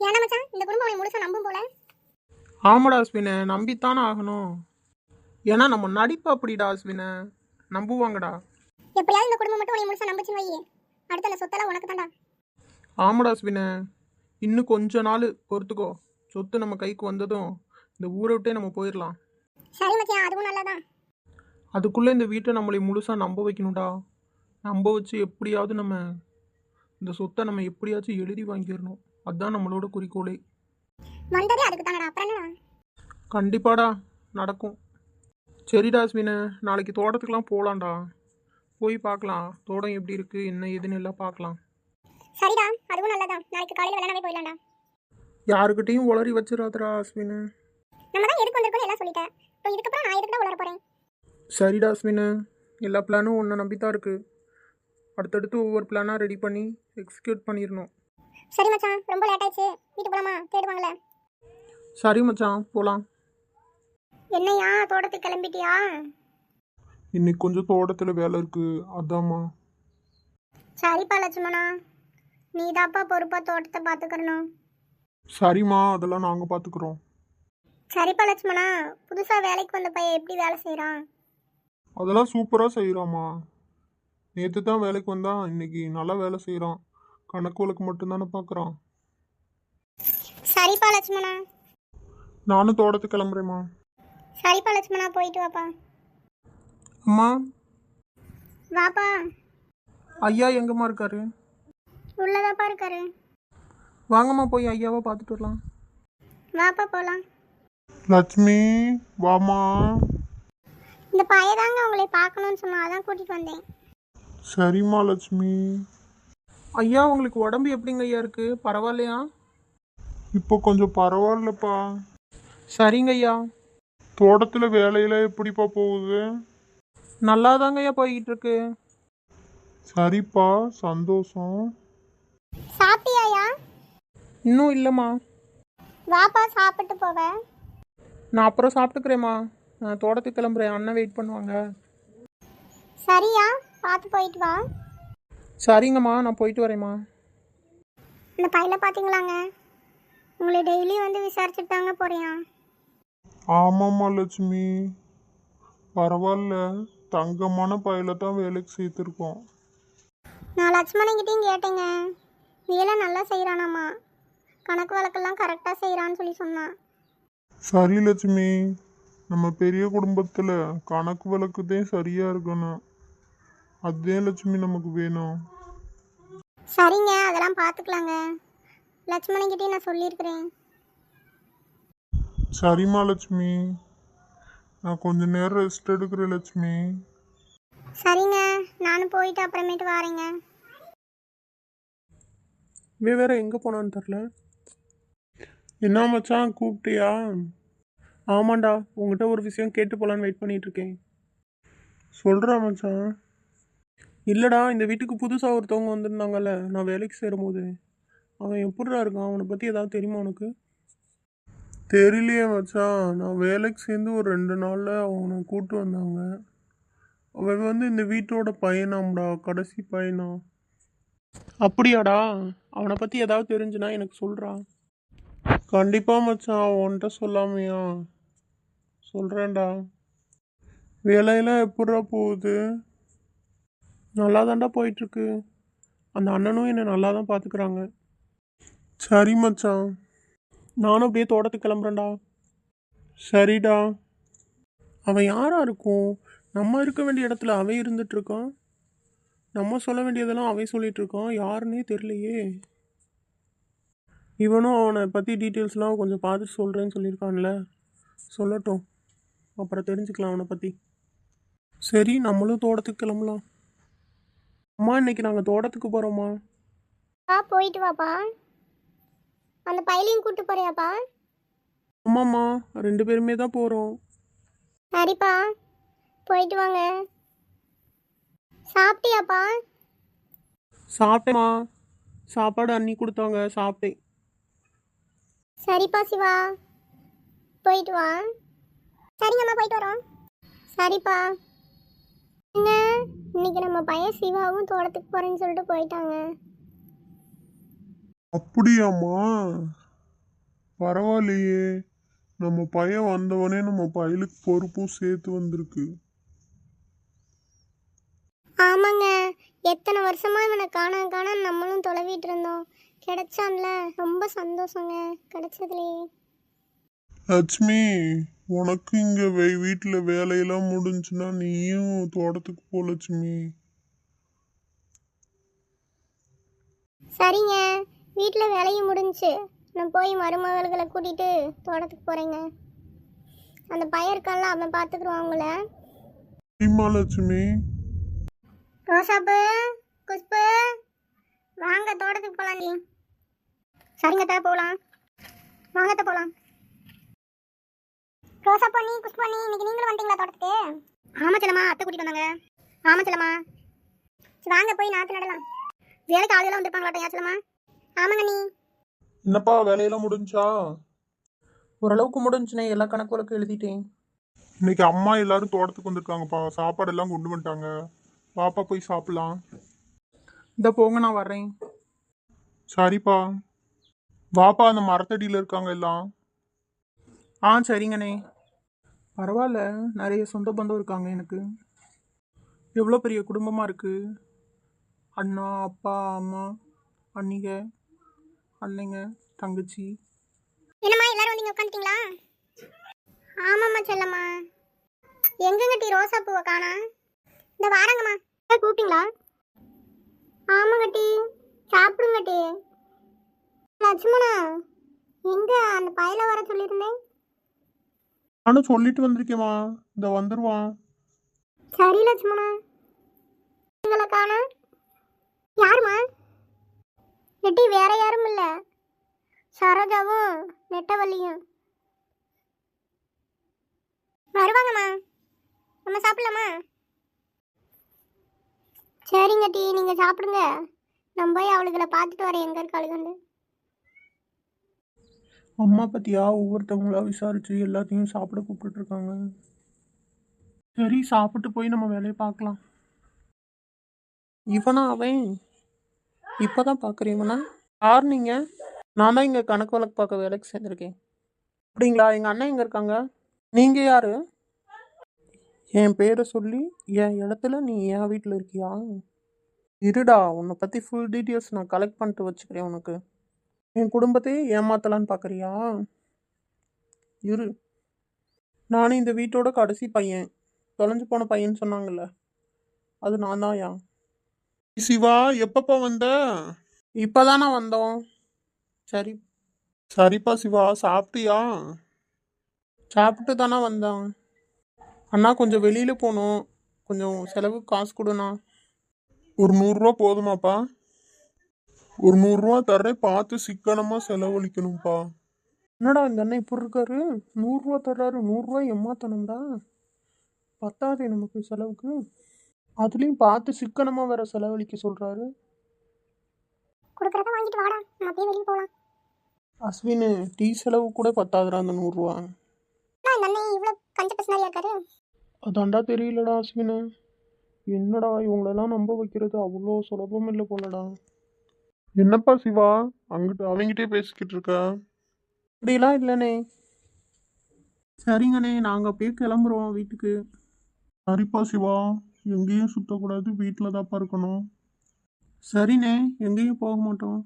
ஏன்னா மச்சான் இந்த குடும்பம் அவனை முழுசா நம்பும் போல. ஆமாடா அஸ்வினை, நம்பித்தானே ஆகணும். ஏன்னா நம்ம நடிப்பு அப்படிடா அஸ்வினை, நம்புவாங்கடா. எப்படியாவது இந்த குடும்பம் மட்டும் அவனை முழுசா நம்பிச்சுன்னு வையே, அடுத்த அந்த சொத்தெல்லாம் உனக்கு தான்டா. ஆமாடா அஸ்வினை, இன்னும் கொஞ்ச நாள் பொறுத்துக்கோ. சொத்து நம்ம கைக்கு வந்ததும் இந்த ஊரை விட்டே நம்ம போயிடலாம். சரி மச்சான், அதுவும் நல்லாதான். அதுக்குள்ளே இந்த வீட்டை நம்மளை முழுசாக நம்ப வைக்கணும்டா. நம்ப வச்சு எப்படியாவது நம்ம இந்த சொத்தை நம்ம எப்படியாச்சும் எழுதி வாங்கிடணும். அதுதான் நம்மளோட குறிக்கோளே. வந்ததே அதுக்கு தானடா, அப்புறம் என்னடா? கண்டிப்பாடா, நடக்கும். சரிடா அஸ்வினை, நாளைக்கு தோட்டத்துக்குலாம் போகலாம்டா. போய் பார்க்கலாம், தோட்டம் எப்படி இருக்குது என்ன ஏதுன்னு எல்லாம் பார்க்கலாம். சரிடா, அதுவும் நல்லதான். நாளைக்கு காலையில் வெள்ளனாவே போயிடலாம்டா. யாருக்கிட்டையும் உளறி வச்சிடாதடா அஸ்வினை. நம்ம தான் எதுக்கு வந்திருக்கோம்னு எல்லாம் சொல்லிட்டேன். இப்போ இதுக்கப்புறம் நான் எதுக்கு தான் உளர போகிறேன்? சரிடா அஸ்வினை, எல்லா பிளானும் உன்னை நம்பி தான் இருக்குது. அடுத்தடுத்து ஒவ்வொரு பிளானாக ரெடி பண்ணி எக்ஸிக்யூட் பண்ணிடணும். சரி மச்சான், ரொம்ப லேட் ஆயிடுச்சு, வீட்டு போலாமா? தேடுவாங்களே. சரி மச்சான், போகலாம். என்னையா தோட்டத்துக்கு கிளம்பிட்டியா? இன்னைக்கு கொஞ்சம் தோட்டத்தில் வேலை இருக்குது, அதாம்மா. சரிப்பா லட்சுமணா, நீதாப்பா பொறுப்பா தோட்டத்தை பார்த்துக்கணும். சரிம்மா, அதெல்லாம் நாங்கள் பார்த்துக்குறோம். சரிப்பா லட்சுமணா, புதுசாக வேலைக்கு வந்த பையன் எப்படி வேலை செய்கிறான்? அதெல்லாம் சூப்பராக செய்கிறாம்மா. நேற்று தான் வேலைக்கு வந்தான், இன்னைக்கு நல்லா வேலை செய்கிறான். கணக்கு வழக்கு மட்டும்தானே பார்க்குறான். சரிப்பா லட்சுமணா. நானும் தோட்டத்துக்கு கிளம்புறேம்மா. சரிப்பா லட்சுமணா, போயிட்டு வாப்பா. அம்மா, வாப்பா. ஐயா எங்கம்மா இருக்காரு? உள்ளதாப்பா இருக்காரு. வாங்கம்மா, போய் ஐயாவை பார்த்துட்டு வரலாம். வாப்பா போகலாம். லட்சுமி, வாமா. இந்த பையதாங்க உங்களை பார்க்கணும்னு சொன்னா, அதான் கூட்டிகிட்டு வந்தேன். சரிம்மா லட்சுமி. ஐயா, உங்களுக்கு உடம்பு எப்படிங்க ஐயா இருக்கு? பரவாயில்லையா? இப்போ கொஞ்சம் பரவாயில்லப்பா. சரிங்க ஐயா. தோட்டத்தில் வேலையெல்லாம் எப்படிப்பா போகுது? நல்லா தாங்க ஐயா போய்கிட்டு இருக்கு. சரிப்பா, சந்தோஷம். சாப்பிட்டியாயா? இன்னும் இல்லைம்மா. வாப்பா சாப்பிட்டு போவேன். நான் அப்புறம் சாப்பிட்டுக்கிறேம்மா. நான் தோட்டத்துக்கு கிளம்புறேன், அண்ணன் வெயிட் பண்ணுவாங்க. சரியா, பார்த்து போயிட்டு வா. சரிங்கம்மா, நான் போயிட்டு வரேம்மா. இந்த பையனை பார்த்தீங்களாங்க? உங்களை டெய்லி வந்து விசாரிச்சுட்டு தாங்க போறியா? ஆமாம்மா லட்சுமி, பரவாயில்ல. தங்கமான பையில தான் வேலைக்கு சேர்த்துருக்கோம். நான் லட்சுமணங்கிட்டையும் கேட்டேங்க, வேலை நல்லா செய்கிறானாம்மா, கணக்கு வழக்கெல்லாம் கரெக்டாக செய்கிறான்னு சொல்லி சொன்னான். சரி லட்சுமி, நம்ம பெரிய குடும்பத்தில் கணக்கு வழக்குதான் சரியாக இருக்கணும். அதுதான் லட்சுமி நமக்கு வேணும். சரிங்க, அதெல்லாம் பார்த்துக்கலாங்க. லட்சுமணங்கிட்டையும் நான் சொல்லியிருக்கிறேன். சரிம்மா லட்சுமி, நான் கொஞ்ச நேரம் ரெஸ்ட் எடுக்கிறேன் லட்சுமி. சரிங்க, நானும் போயிட்டு அப்புறமேட்டு வரேங்க. வேற எங்கே போனான்னு தெரில. என்ன மச்சான், கூப்பிட்டியா? ஆமாண்டா, உங்ககிட்ட ஒரு விஷயம் கேட்டு போகலான்னு வெயிட் பண்ணிட்டு இருக்கேன். சொல்கிறா மச்சான். இல்லைடா, இந்த வீட்டுக்கு புதுசாக ஒருத்தவங்க வந்திருந்தாங்கல்ல நான் வேலைக்கு சேரும்போது. அவன் எப்படிடா இருக்கான்? அவனை பற்றி ஏதாவது தெரியுமா உனக்கு? தெரியலையே மச்சான், நான் வேலைக்கு சேர்ந்து ஒரு 2 நாளில் அவனை கூப்பிட்டு வந்தாங்க. அவன் வந்து இந்த வீட்டோட பையனாம்டா, கடைசி பையனா. அப்படியாடா? அவனை பற்றி ஏதாவது தெரிஞ்சுனா எனக்கு சொல்கிறான். கண்டிப்பாக மச்சான், உன்கிட்ட சொல்லாமையா? சொல்கிறேன்டா. வேலையெல்லாம் எப்படிடா போகுது? நல்லா தான்டா போயிட்டுருக்கு. அந்த அண்ணனும் என்னை நல்லா தான் பார்த்துக்கிறாங்க. சரி மச்சான், நானும் அப்படியே தோட்டத்துக்கு கிளம்புறேன்டா. சரிடா. அவன் யாரா இருக்கும்? நம்ம இருக்க வேண்டிய இடத்துல அவன் இருந்துட்டுருக்கான். நம்ம சொல்ல வேண்டியதெல்லாம் அவன் சொல்லிட்டு இருக்கான். யாருன்னே தெரியலையே. இவனும் அவனை பற்றி டீட்டெயில்ஸ்லாம் கொஞ்சம் பார்த்து சொல்கிறேன்னு சொல்லியிருக்கான்ல, சொல்லட்டும், அப்புறம் தெரிஞ்சுக்கலாம் அவனை பற்றி. சரி, நம்மளும் தோட்டத்துக்கு கிளம்பலாம். அம்மா, இன்னைக்கு நாங்கள் தோட்டத்துக்கு போகிறோம்மா. போயிட்டு வாப்பா. அந்த பையனையும் கூப்பிட்டு போறியாப்பா? ஆமாம்மா, 2 பேருமே தான் போகிறோம். சரிப்பா, போயிட்டு வாங்க. சாப்பிட்டியாப்பா? சாப்பிட்டேம்மா, சாப்பாடு அண்ணி கொடுத்தாங்க, சாப்பிட்டேன். சரிப்பா சிவா, போயிட்டு வா. சரிங்கம்மா, போயிட்டு வரோம். சரிப்பா. என்ன, இன்னைக்கு நம்ம பையன் சிவாவும் தோட்டத்துக்கு போறேன்னு சொல்லிட்டு போயிட்டாங்க. அப்படியாம்மா? பரவாயில்லையே, நம்ம பையன் வந்தவனே நம்ம பையலுக்கு பொறுப்பும் சேர்த்து வந்திருக்கு. ஆமாங்க, எத்தனை வருஷமா இவனை காண நம்மளும் தொலைவிட்டு இருந்தோம். கிடைச்சான்ல, ரொம்ப சந்தோஷங்க கிடைச்சதுலேயே. லட்சுமி, உனக்கு இங்க வீட்டுல வேலையெல்லாம் முடிஞ்சுன்னா நீயும் தோட்டத்துக்கு போ லட்சுமி. சரிங்க, வீட்டில் வேலையும் முடிஞ்சுச்சு. நான் போய் மருமகள்களை கூட்டிகிட்டு தோட்டத்துக்கு போகிறேங்க. அந்த பையன் இருக்கான்ல, அவன் பார்த்துக்குருவான் அவங்கள. சரிம்மா லட்சுமி. ரோசாப்பு, குஷ்பு, வாங்க தோட்டத்துக்கு போகலாம். நீ சரிங்கத்த போகலாம், வாங்கத்த போகலாம். ரோசாப்பா, நீ குஷ்பு, நீ இன்னைக்கு நீங்களும் வந்தீங்களா தோட்டத்துக்கு? ஆமாம் செல்லம்மா, அத்தை கூட்டிகிட்டு வந்தாங்க. ஆமாம் செல்லம்மா, சரி வாங்க போய் நாற்று நடலாம். வேலைக்கு ஆளுகளாம் வந்திருப்பாங்களாட்டையா செல்லம்மா? ஆமாங்க. நீ என்னப்பா வேலையெல்லாம் முடிஞ்சா? ஓரளவுக்கு முடிஞ்சுனே, எல்லா கணக்கு வழக்கு எழுதிட்டேன். இன்னைக்கு அம்மா எல்லாரும் தோட்டத்துக்கு வந்திருக்காங்கப்பா, சாப்பாடு எல்லாம் கொண்டு வந்துட்டாங்க. பாப்பா போய் சாப்பிடலாம். இந்த போங்க, நான் வர்றேன். சரிப்பா. வாப்பா, அந்த மரத்தடியில் இருக்காங்க எல்லாம். ஆ சரிங்கண்ணே. பரவாயில்ல, நிறைய சொந்த பந்தம் இருக்காங்க எனக்கு. எவ்வளோ பெரிய குடும்பமாக இருக்குது. அண்ணா, அப்பா, அம்மா, அண்ணிங்க, அண்ணங்க, தங்கச்சி. என்னம்மா எல்லாரும் வந்து இங்கே உட்காந்துட்டீங்களா? ஆமாம்மா செல்லம்மா. எங்கங்க டீ ரோசா பூவை காணா? இந்த வாரங்கம்மா. கூப்பிட்டீங்களா? ஆமாங்க டீ, சாப்பிடுங்க டீ. லட்சுமணா, எங்க அந்த பையில வர சொல்லியிருந்தேன்? நானும் சொல்லிட்டு வந்திருக்கேம்மா, இந்த வந்துருவான். சரி லட்சுமணா. உங்களை காணா? யாருமா? எட்டி வேற யாரும் இல்லை, சரோஜாவும் நெட்டவள்ளியும் வருவாங்கம்மா. நம்ம சாப்பிடலாமா? சரிங்க டீ, நீங்கள் சாப்பிடுங்க. நம்ம போய் அவளுகளை பார்த்துட்டு வரேன், எங்கே இருக்காளுகண்டு. அம்மா பத்தியா ஒவ்வொருத்தவங்களா விசாரிச்சு எல்லாத்தையும் சாப்பிட கூப்பிட்டு இருக்காங்க. சரி, சாப்பிட்டு போய் நம்ம வேலையை பார்க்கலாம். இவனா அவன்? இப்போதான் பார்க்குறேன் இவனா. யார் நீங்க? நான் தான் இங்கே கணக்கு வழக்கு பார்க்க வேலைக்கு சேர்ந்துருக்கேன். அப்படிங்களா? எங்கள் அண்ணன் எங்கே இருக்காங்க? நீங்கள் யார்? என் பேரை சொல்லி என் இடத்துல நீ என் வீட்டில் இருக்கியா? இருடா, உன்னை பற்றி ஃபுல் டீட்டெயில்ஸ் நான் கலெக்ட் பண்ணிட்டு வச்சுக்கிறேன் உனக்கு. என் குடும்பத்தையே ஏமாத்தலான்னு பார்க்குறியா? இரு. நானும் இந்த வீட்டோட கடைசி பையன். தொலைஞ்சு போன பையன் சொன்னாங்கல்ல, அது நான் தான். யா சிவா, எப்பப்போ வந்த? இப்போதானே வந்தோம். சரி. சரிப்பா சிவா, சாப்பிட்டியா? சாப்பிட்டு தானே வந்தேன். அண்ணா, கொஞ்சம் வெளியில் போகணும், கொஞ்சம் செலவுக்கு காசு கொடுண்ணா. ஒரு 100 ரூபா போதுமாப்பா? ஒரு 100 ரூபா தர்றேன், பார்த்து சிக்கனமாக செலவழிக்கணும்ப்பா. என்னடா இந்த அண்ணன் இப்படி இருக்காரு? 100 ரூபா தர்றாரு. 100 ரூபா ஏமாத்தணும்டா, பத்தாதே நமக்கு செலவுக்கு. அதுலேயும் பார்த்து சிக்கனமாக வேற செலவழிக்க சொல்கிறாரு. கொடுக்குறத வாங்கிட்டு வாடா, நம்ம அப்படியே வெளியே போகலாம். அஸ்வின், டீ செலவு கூட பத்தாதுடா அந்த 100 ரூபா. நான் இந்த அண்ணன் இவ்வளோ கஞ்ச பசனாரியா இருக்காரு. அதாண்டா தெரியலடா அஸ்வின். என்னடா இவங்களெல்லாம் நம்ப வைக்கிறது அவ்வளோ சுலபம் இல்லை போலடா. என்னப்பா சிவா, அங்கிட்டு அவங்கிட்டே பேசிக்கிட்டு இருக்க? அப்படிலாம் இல்லைண்ணே. சரிங்கண்ணே, நாங்கள் அப்படியே கிளம்புறோம் வீட்டுக்கு. சரிப்பா சிவா, எங்கேயும் சுற்றக்கூடாது, வீட்டில் தான்ப்பா இருக்கணும். சரிண்ணே, எங்கேயும் போக மாட்டோம்.